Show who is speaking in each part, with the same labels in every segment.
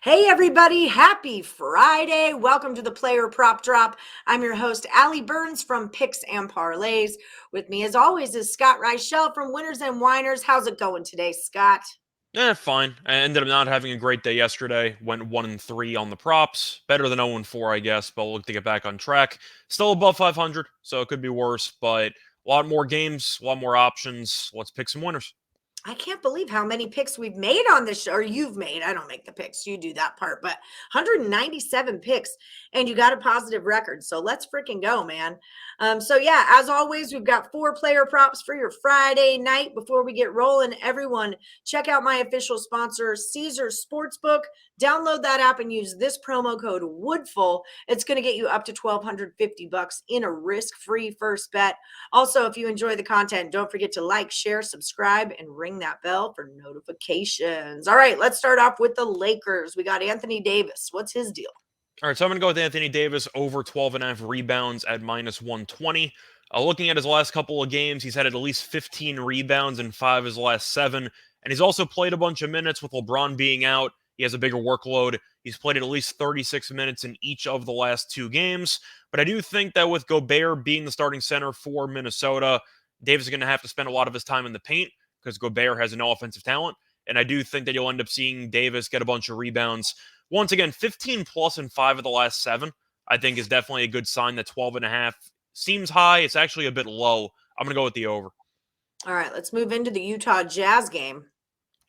Speaker 1: Hey, everybody. Happy Friday. Welcome to the Player Prop Drop. I'm your host, Allie Burns from Picks and Parlays. With me, as always, is Scott Reichel from Winners and Winers. How's it going today, Scott?
Speaker 2: Fine. I ended up not having a great day yesterday. Went 1-3 on the props. Better than 0-4, I guess, but I'll look to get back on track. Still above 500, so it could be worse, but a lot more games, a lot more options. Let's pick some winners.
Speaker 1: I can't believe how many picks we've made on this show, or you've made. I don't make the picks. You do that part, but 197 picks, and you got a positive record. So let's freaking go, man. Yeah, as always, we've got 4 player props for your Friday night. Before we get rolling, everyone, check out my official sponsor, Caesars Sportsbook. Download that app and use this promo code Woodful. It's going to get you up to $1,250 in a risk-free first bet. Also, if you enjoy the content, don't forget to like, share, subscribe, and ring that bell for notifications. All right, let's start off with the Lakers. We got Anthony Davis. What's his deal?
Speaker 2: All right, so I'm going to go with Anthony Davis over 12.5 rebounds at -120. Looking at his last couple of games, he's had at least 15 rebounds in 5 of his last 7, and he's also played a bunch of minutes with LeBron being out. He has a bigger workload. He's played at least 36 minutes in each of the last 2 games. But I do think that with Gobert being the starting center for Minnesota, Davis is going to have to spend a lot of his time in the paint because Gobert has no offensive talent. And I do think that you'll end up seeing Davis get a bunch of rebounds. Once again, 15 plus in 5 of the last 7, I think is definitely a good sign. That 12.5 seems high. It's actually a bit low. I'm going to go with the over.
Speaker 1: All right, let's move into the Utah Jazz game.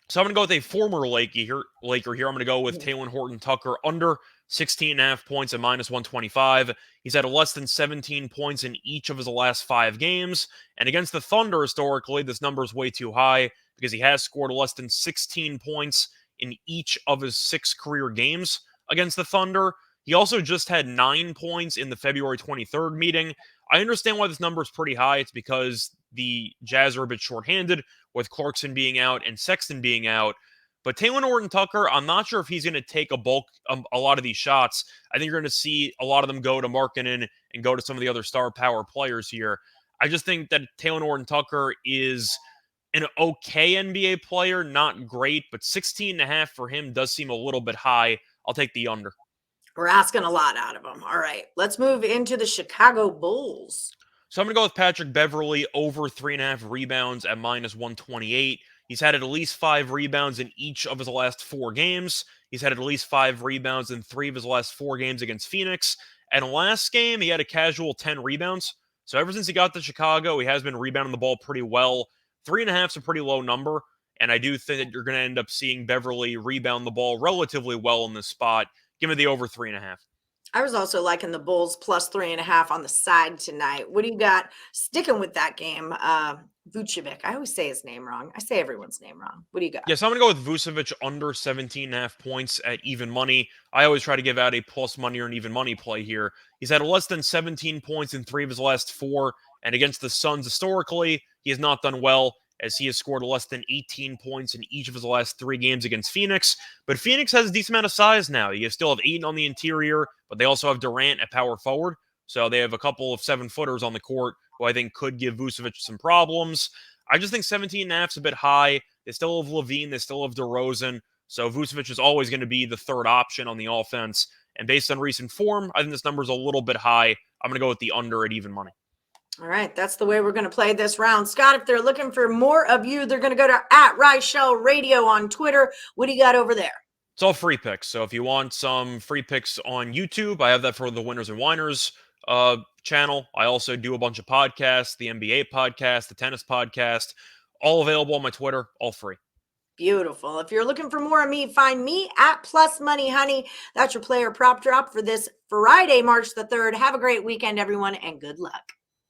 Speaker 2: So I'm going to go with a former Laker here. I'm going to go with Talen Horton-Tucker under 16.5 points at -125. He's had less than 17 points in each of his last 5 games. And against the Thunder, historically, this number is way too high because he has scored less than 16 points in each of his 6 career games against the Thunder. He also just had 9 points in the February 23rd meeting. I understand why this number is pretty high. It's because the Jazz are a bit shorthanded with Clarkson being out and Sexton being out. But Talen Horton-Tucker, I'm not sure if he's going to take a lot of these shots. I think you're going to see a lot of them go to Markkanen and go to some of the other star power players here. I just think that Talen Horton-Tucker is an okay NBA player, not great, but 16.5 for him does seem a little bit high. I'll take the under.
Speaker 1: We're asking a lot out of him. All right, let's move into the Chicago Bulls.
Speaker 2: So I'm going to go with Patrick Beverly over 3.5 rebounds at -128. He's had at least 5 rebounds in each of his last 4 games. He's had at least 5 rebounds in 3 of his last 4 games against Phoenix. And last game, he had a casual 10 rebounds. So ever since he got to Chicago, he has been rebounding the ball pretty well. 3.5 is a pretty low number. And I do think that you're going to end up seeing Beverly rebound the ball relatively well in this spot. Give me the over 3.5.
Speaker 1: I was also liking the Bulls plus 3.5 on the side tonight. What do you got? Sticking with that game, Vucevic. I always say his name wrong. I say everyone's name wrong. What do you got?
Speaker 2: Yes, I'm going to go with Vucevic under 17.5 points at even money. I always try to give out a plus money or an even money play here. He's had less than 17 points in 3 of his last 4, and against the Suns historically, he has not done well, as he has scored less than 18 points in each of his last 3 games against Phoenix. But Phoenix has a decent amount of size now. You still have Ayton on the interior, but they also have Durant at power forward. So they have a couple of 7-footers on the court who I think could give Vucevic some problems. I just think 17.5 is a bit high. They still have Levine. They still have DeRozan. So Vucevic is always going to be the third option on the offense. And based on recent form, I think this number is a little bit high. I'm going to go with the under at even money.
Speaker 1: All right, that's the way we're going to play this round. Scott, if they're looking for more of you, they're going to go to @Reichel Radio on Twitter. What do you got over there?
Speaker 2: It's all free picks. So if you want some free picks on YouTube, I have that for the Winners and Winers channel. I also do a bunch of podcasts, the NBA podcast, the tennis podcast, all available on my Twitter, all free.
Speaker 1: Beautiful. If you're looking for more of me, find me at Plus Money Honey. That's your player prop drop for this Friday, March the 3rd. Have a great weekend, everyone, and good luck.